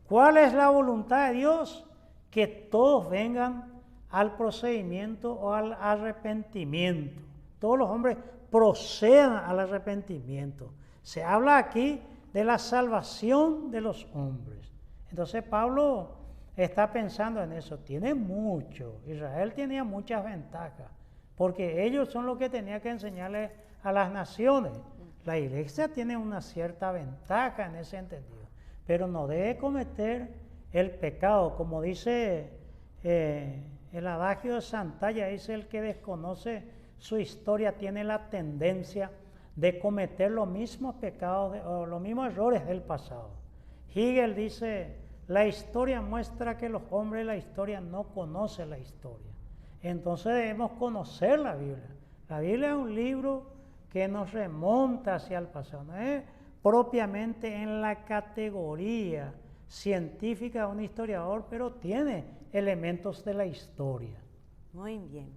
¿Cuál es la voluntad de Dios? Que todos vengan al procedimiento o al arrepentimiento. Todos los hombres procedan al arrepentimiento. Se habla aquí de la salvación de los hombres. Entonces Pablo está pensando en eso. Tiene mucho. Israel tenía muchas ventajas, porque ellos son los que tenían que enseñarle a las naciones. La iglesia tiene una cierta ventaja en ese sentido, pero no debe cometer el pecado, como dice el adagio de Santalla, dice: el que desconoce su historia tiene la tendencia de cometer los mismos pecados o los mismos errores del pasado. Hegel dice: la historia muestra que los hombres de la historia no conocen la historia. Entonces debemos conocer la Biblia. La Biblia es un libro que nos remonta hacia el pasado, no es propiamente en la categoría científica de un historiador, pero tiene elementos de la historia. Muy bien.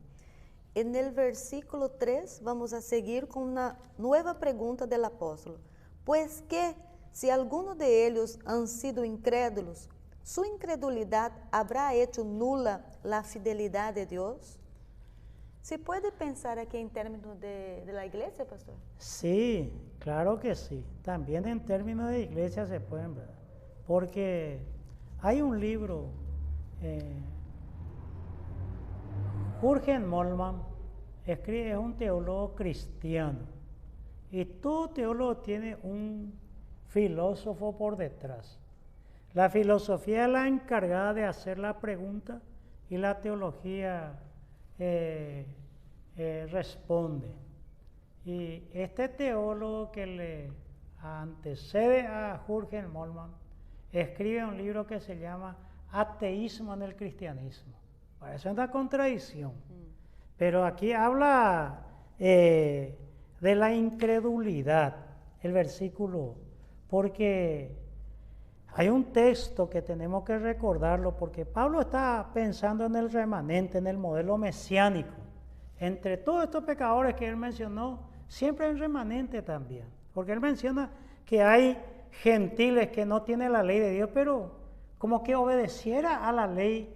En el versículo 3 vamos a seguir con una nueva pregunta del apóstolo. Pues que si algunos de ellos han sido incrédulos, ¿su incredulidad habrá hecho nula la fidelidad de Dios? ¿Se puede pensar aquí en términos de la iglesia, pastor? Sí, claro que sí. También en términos de iglesia se pueden ver. Porque hay un libro, Jürgen Moltmann escribe, es un teólogo cristiano. Y todo teólogo tiene un filósofo por detrás. La filosofía es la encargada de hacer la pregunta y la teología responde. Y este teólogo que le antecede a Jürgen Moltmann escribe un libro que se llama Ateísmo en el Cristianismo. Parece una contradicción, pero aquí habla de la incredulidad, el versículo, porque hay un texto que tenemos que recordarlo, porque Pablo está pensando en el remanente, en el modelo mesiánico. Entre todos estos pecadores que él mencionó, siempre hay un remanente también, porque él menciona que hay gentiles que no tienen la ley de Dios, pero como que obedeciera a la ley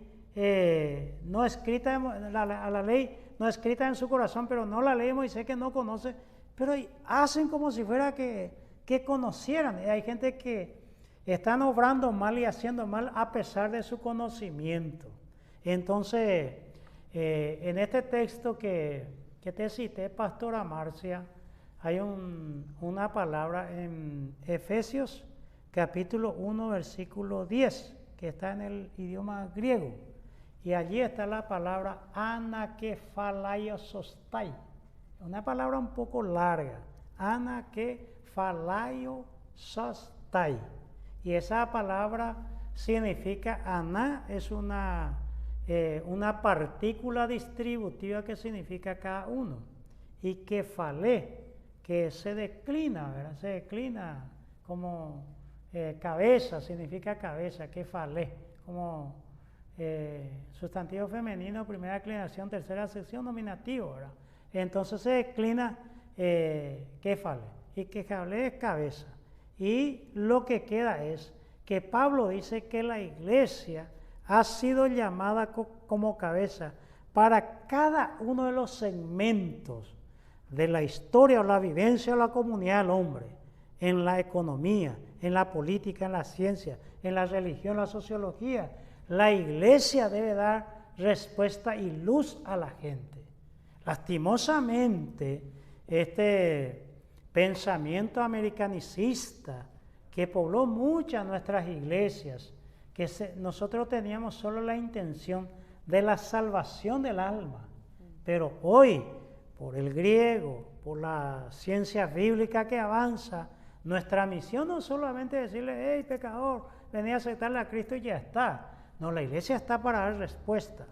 no escrita, a la ley no escrita en su corazón, pero no la ley de Moisés que no conoce, pero hacen como si fuera que conocieran. Y hay gente que están obrando mal y haciendo mal a pesar de su conocimiento. Entonces, en este texto que te cité, Pastora Marcia, hay una palabra en Efesios capítulo 1, versículo 10, que está en el idioma griego. Y allí está la palabra anakephalaiosostai. Una palabra un poco larga. Anakephalaiosostai. Y esa palabra significa, ana es una partícula distributiva que significa cada uno. Y kefalé, que se declina, ¿verdad? Se declina como cabeza, significa cabeza, kefalé, como sustantivo femenino, primera declinación, tercera acepción, nominativo, ¿verdad? Entonces se declina kefalé, y kefalé es cabeza. Y lo que queda es que Pablo dice que la iglesia ha sido llamada como cabeza para cada uno de los segmentos de la historia o la vivencia o la comunidad del hombre, en la economía, en la política, en la ciencia, en la religión, en la sociología, la iglesia debe dar respuesta y luz a la gente. Lastimosamente, este pensamiento americanicista que pobló muchas nuestras iglesias, que nosotros teníamos solo la intención de la salvación del alma, pero hoy, por el griego, por la ciencia bíblica que avanza, nuestra misión no es solamente decirle, hey, pecador, vení a aceptarle a Cristo y ya está. No, la iglesia está para dar respuesta.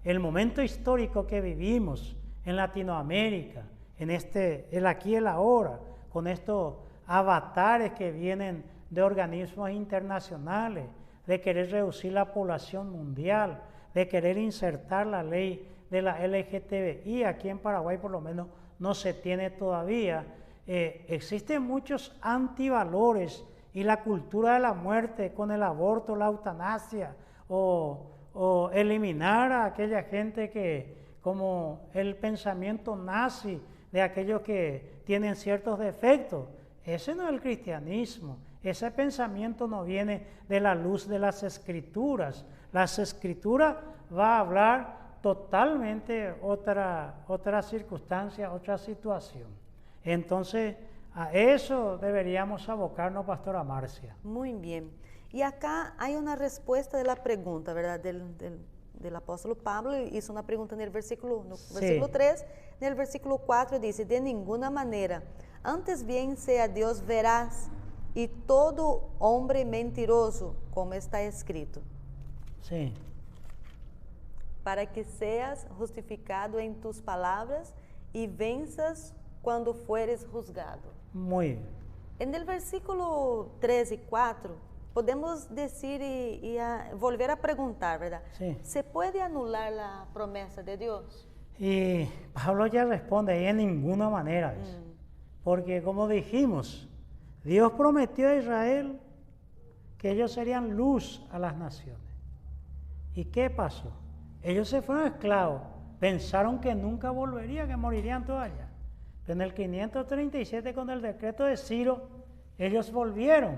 El momento histórico que vivimos en Latinoamérica, en el aquí y el ahora, con estos avatares que vienen de organismos internacionales, de querer reducir la población mundial, de querer insertar la ley de la LGTBI, aquí en Paraguay por lo menos no se tiene todavía. Existen muchos antivalores y la cultura de la muerte con el aborto, la eutanasia o eliminar a aquella gente que, como el pensamiento nazi de aquellos que tienen ciertos defectos. Ese no es el cristianismo, ese pensamiento no viene de la luz de las Escrituras. Las Escrituras va a hablar totalmente otra circunstancia, otra situación. Entonces, a eso deberíamos abocarnos, Pastora Marcia. Muy bien. Y acá hay una respuesta de la pregunta, ¿verdad? Del apóstolo Pablo, hizo una pregunta en el versículo 3, en el versículo 4 dice, de ninguna manera, antes bien sea Dios veraz y todo hombre mentiroso, como está escrito. Sí. Para que seas justificado en tus palabras y venzas cuando fueres juzgado. Muy bien. En el versículo 3 y 4, podemos decir volver a preguntar, ¿verdad? Sí. ¿Se puede anular la promesa de Dios? Y Pablo ya responde ahí en ninguna manera, porque como dijimos, Dios prometió a Israel que ellos serían luz a las naciones. ¿Y qué pasó? Ellos se fueron esclavos, pensaron que nunca volverían, que morirían todos allá. Pero en el 537, con el decreto de Ciro, ellos volvieron.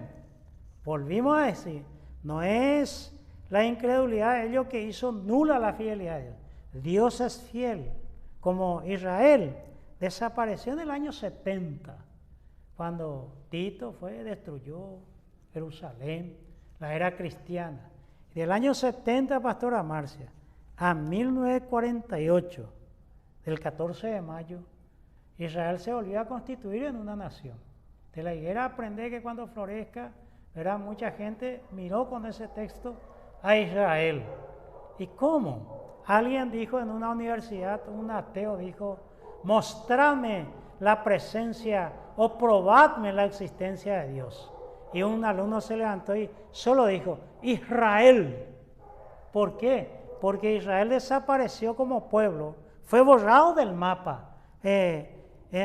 Volvimos a decir, no es la incredulidad de ellos que hizo nula la fidelidad de Dios. Dios es fiel, como Israel desapareció en el año 70, cuando Tito destruyó Jerusalén, la era cristiana. Y del año 70, Pastora Marcia, a 1948, del 14 de mayo, Israel se volvió a constituir en una nación. De la higuera aprende que cuando florezca, ¿verdad? Mucha gente miró con ese texto a Israel. ¿Y cómo? Alguien dijo en una universidad, un ateo dijo, mostradme la presencia o probadme la existencia de Dios. Y un alumno se levantó y solo dijo, Israel. ¿Por qué? Porque Israel desapareció como pueblo, fue borrado del mapa.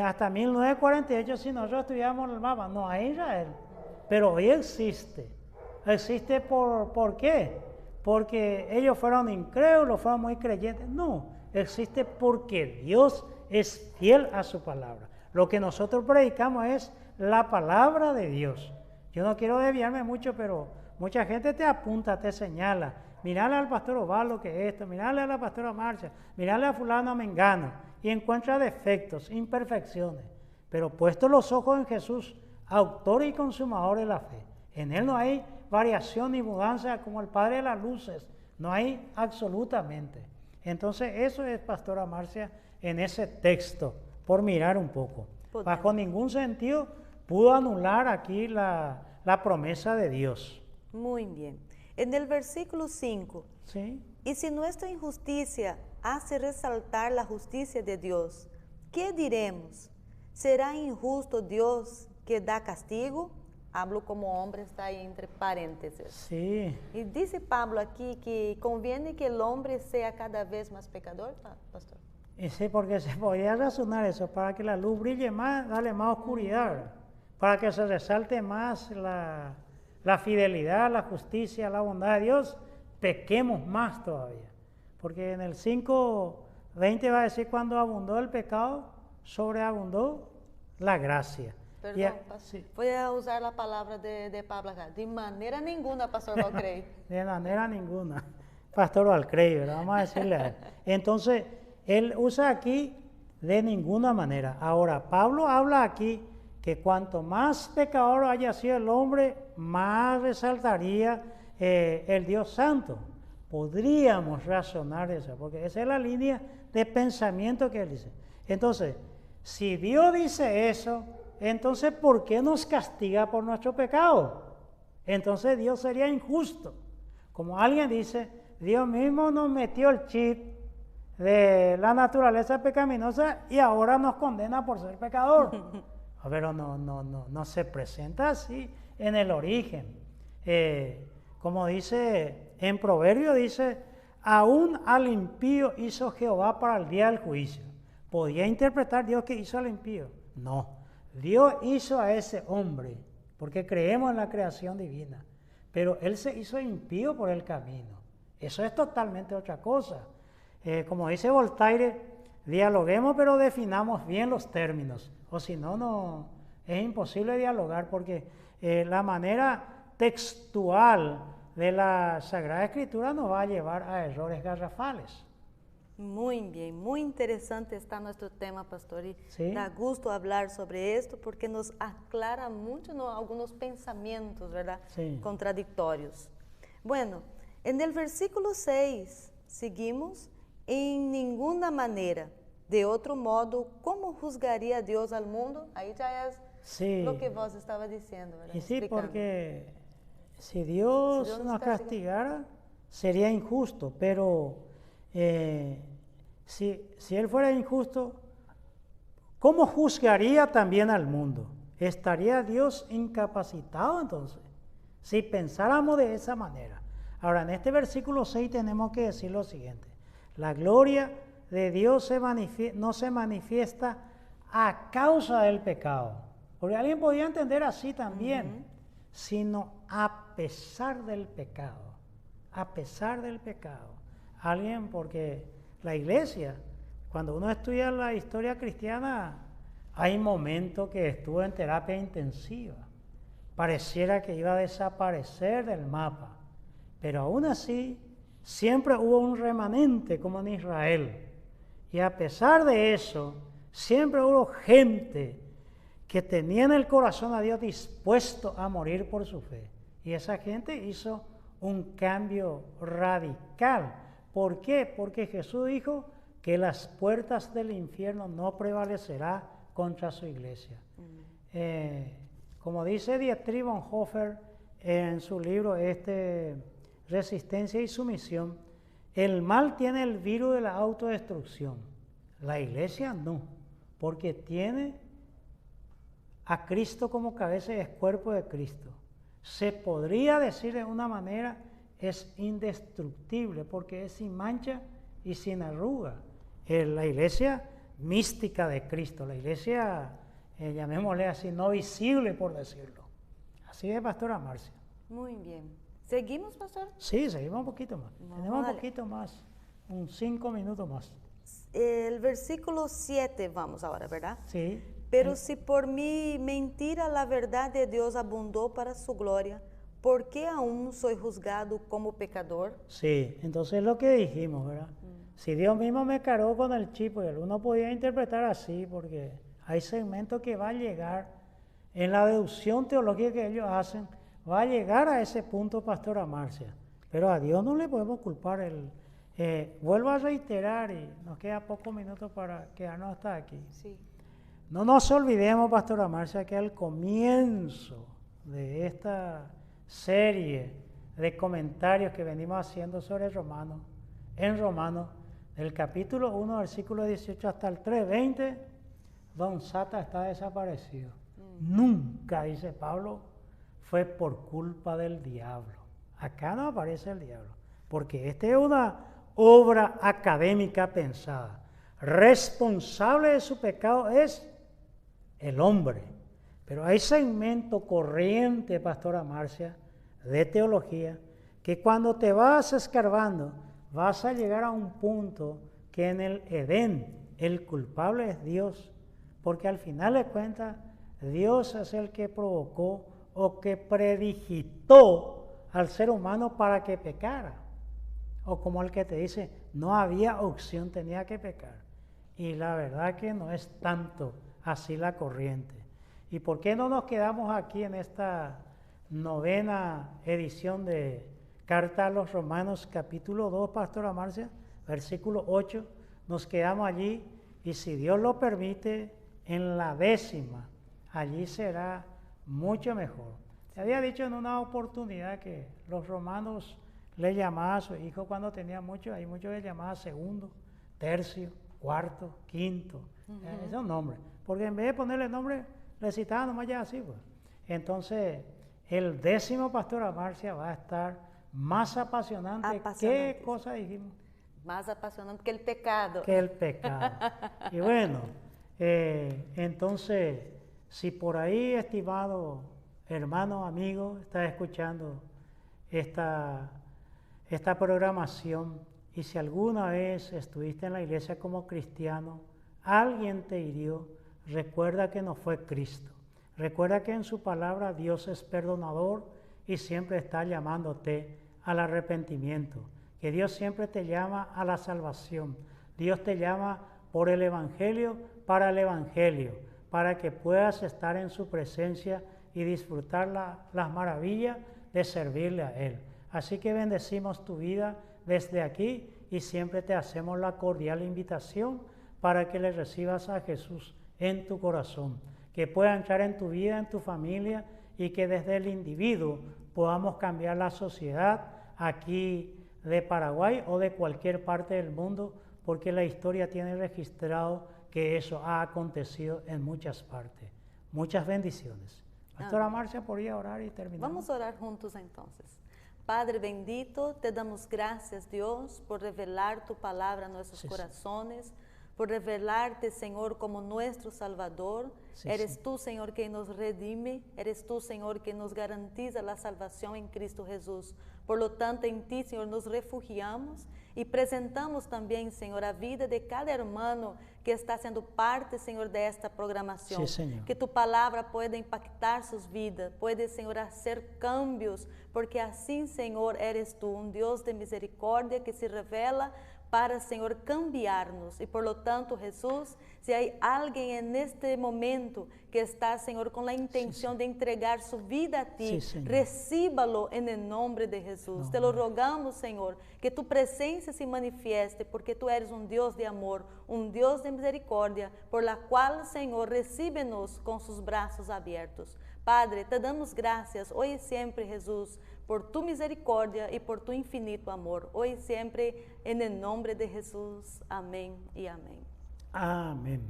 Hasta 1948, si nosotros estudiamos el mapa, no hay Israel. Pero hoy existe. ¿Existe por qué? Porque ellos fueron incrédulos, fueron muy creyentes. No, existe porque Dios es fiel a su palabra. Lo que nosotros predicamos es la palabra de Dios. Yo no quiero desviarme mucho, pero mucha gente te apunta, te señala. Mirale al pastor Osvaldo que esto, mirale a la pastora Marcia, mirale a fulano a Mengano, y encuentra defectos, imperfecciones. Pero puesto los ojos en Jesús, autor y consumador de la fe. En Él no hay variación ni mudanza como el Padre de las luces, no hay absolutamente. Entonces eso es, Pastora Marcia, en ese texto, por mirar un poco. Bajo ningún sentido pudo anular aquí la promesa de Dios. Muy bien. En el versículo 5, ¿sí? Y si nuestra injusticia hace resaltar la justicia de Dios, ¿qué diremos? ¿Será injusto Dios que da castigo? Hablo como hombre, está ahí entre paréntesis. Sí. Y dice Pablo aquí que conviene que el hombre sea cada vez más pecador, pastor. Y sí, porque se podría razonar eso, para que la luz brille más, darle más oscuridad, para que se resalte más la fidelidad, la justicia, la bondad de Dios, pequemos más todavía. porque en el 5:20 va a decir, cuando abundó el pecado, sobreabundó la gracia. Perdón, sí. Voy a usar la palabra de Pablo acá. De manera ninguna, Pastor Valcrey. De manera ninguna. Pastor Valcrey, ¿verdad? Vamos a decirle a él. Entonces, él usa aquí de ninguna manera. Ahora, Pablo habla aquí que cuanto más pecador haya sido el hombre, más resaltaría el Dios Santo. Podríamos razonar eso, porque esa es la línea de pensamiento que él dice. Entonces, si Dios dice eso, entonces ¿por qué nos castiga por nuestro pecado? Entonces Dios sería injusto. Como alguien dice, Dios mismo nos metió el chip de la naturaleza pecaminosa y ahora nos condena por ser pecador. Pero no se presenta así en el origen. Como dice en Proverbio, dice, aún al impío hizo Jehová para el día del juicio. ¿Podía interpretar Dios que hizo al impío? No, Dios hizo a ese hombre, porque creemos en la creación divina, pero él se hizo impío por el camino. Eso es totalmente otra cosa. Como dice Voltaire, dialoguemos pero definamos bien los términos, o si no, es imposible dialogar, porque la manera textual de la Sagrada Escritura nos va a llevar a errores garrafales. Muy bien, muy interesante está nuestro tema, pastor, y ¿Sí? Da gusto hablar sobre esto porque nos aclara mucho, ¿no?, algunos pensamientos, ¿verdad?, Sí. contradictorios. Bueno, en el versículo 6 seguimos, en ninguna manera, de otro modo, ¿cómo juzgaría Dios al mundo? Ahí ya es Sí. lo que vos estaba diciendo, ¿verdad? Y sí, Explicando. porque si Dios nos castigara, sería injusto, pero si Él fuera injusto, ¿cómo juzgaría también al mundo? ¿Estaría Dios incapacitado entonces? Si pensáramos de esa manera. Ahora, en este versículo 6 tenemos que decir lo siguiente. La gloria de Dios no se manifiesta a causa del pecado. Porque alguien podría entender así también, sino a pesar del pecado. A pesar del pecado. Alguien, porque la iglesia, cuando uno estudia la historia cristiana, hay momentos que estuvo en terapia intensiva. Pareciera que iba a desaparecer del mapa, pero aún así siempre hubo un remanente como en Israel. Y a pesar de eso, siempre hubo gente que tenía en el corazón a Dios dispuesto a morir por su fe. Y esa gente hizo un cambio radical. ¿Por qué? Porque Jesús dijo que las puertas del infierno no prevalecerán contra su iglesia. Como dice Dietrich Bonhoeffer en su libro Resistencia y Sumisión, el mal tiene el virus de la autodestrucción. La iglesia no, porque tiene a Cristo como cabeza y es cuerpo de Cristo. Se podría decir de una manera, es indestructible porque es sin mancha y sin arruga. La iglesia mística de Cristo, la iglesia, llamémosle así, no visible por decirlo. Así es, pastora Marcia. Muy bien. ¿Seguimos, pastor? Sí, seguimos un poquito más. No, Tenemos vale. un poquito más, 5 minutos más. El versículo 7 vamos ahora, ¿verdad? Sí. Pero si por mi mentira la verdad de Dios abundó para su gloria, ¿por qué aún soy juzgado como pecador? Sí, entonces lo que dijimos, ¿verdad? Si Dios mismo me cargó con el chip, pues uno podía interpretar así, porque hay segmentos que va a llegar, en la deducción teológica que ellos hacen, va a llegar a ese punto, pastora Marcia. Pero a Dios no le podemos culpar. Vuelvo a reiterar, y nos queda pocos minutos para quedarnos hasta aquí. Sí. No nos olvidemos, pastora Marcia, que al comienzo de esta serie de comentarios que venimos haciendo sobre Romanos, en Romanos, del capítulo 1, versículo 18 hasta el 3:20, Don Sata está desaparecido. Nunca, dice Pablo, fue por culpa del diablo. Acá no aparece el diablo, porque esta es una obra académica pensada. Responsable de su pecado es el hombre. Pero hay segmento corriente, pastora Marcia, de teología, que cuando te vas escarbando, vas a llegar a un punto que en el Edén el culpable es Dios, porque al final de cuentas Dios es el que provocó o que predigitó al ser humano para que pecara. O como el que te dice, no había opción, tenía que pecar. Y la verdad que no es tanto así la corriente. ¿Y por qué no nos quedamos aquí en esta 9ª edición de Carta a los Romanos, capítulo 2, Pastora Marcia, versículo 8? Nos quedamos allí y si Dios lo permite, en la 10ª, allí será mucho mejor. Te había dicho en una oportunidad que los romanos le llamaban a su hijo cuando tenía muchos, hay muchos que le llamaban segundo, tercio, cuarto, quinto, esos nombres. Porque en vez de ponerle nombre, le citaban nomás ya así, pues. Entonces, el 10º, Pastora Marcia, va a estar más apasionante. ¿Qué cosa dijimos? Más apasionante que el pecado. Que el pecado. Y bueno, entonces, si por ahí, estimado hermano, amigo, estás escuchando esta programación y si alguna vez estuviste en la iglesia como cristiano, alguien te hirió, recuerda que no fue Cristo. Recuerda que en su palabra Dios es perdonador y siempre está llamándote al arrepentimiento. Que Dios siempre te llama a la salvación. Dios te llama por el Evangelio, para que puedas estar en su presencia y disfrutar las maravillas de servirle a Él. Así que bendecimos tu vida desde aquí y siempre te hacemos la cordial invitación para que le recibas a Jesús en tu corazón, que pueda entrar en tu vida, en tu familia y que desde el individuo podamos cambiar la sociedad aquí de Paraguay o de cualquier parte del mundo, porque la historia tiene registrado que eso ha acontecido en muchas partes. Muchas bendiciones. Pastora Marcia, ¿podría orar y terminar? Vamos a orar juntos entonces. Padre bendito, te damos gracias, Dios, por revelar tu palabra a nuestros corazones, por revelarte, Señor, como nuestro Salvador. Eres tú, Señor, que nos redime, eres tú, Señor, que nos garantiza la salvación en Cristo Jesús. Por lo tanto, en ti, Señor, nos refugiamos y presentamos también, Señor, a vida de cada hermano que está siendo parte, Señor, de esta programación. Que tu palabra pueda impactar sus vidas, puede, Señor, hacer cambios, porque así, Señor, eres tú, un Dios de misericordia que se revela para, Señor, cambiarnos. Y por lo tanto, Jesús, si hay alguien en este momento que está, Señor, con la intención de entregar su vida a ti, recíbalo en el nombre de Jesús. Te lo rogamos, Señor, que tu presencia se manifieste, porque tú eres un Dios de amor, un Dios de misericordia, por la cual, Señor, recíbenos con sus brazos abiertos. Padre, te damos gracias hoy y siempre, Jesús, por tu misericordia y por tu infinito amor. Hoy y siempre, en el nombre de Jesús. Amén y amén. Amén.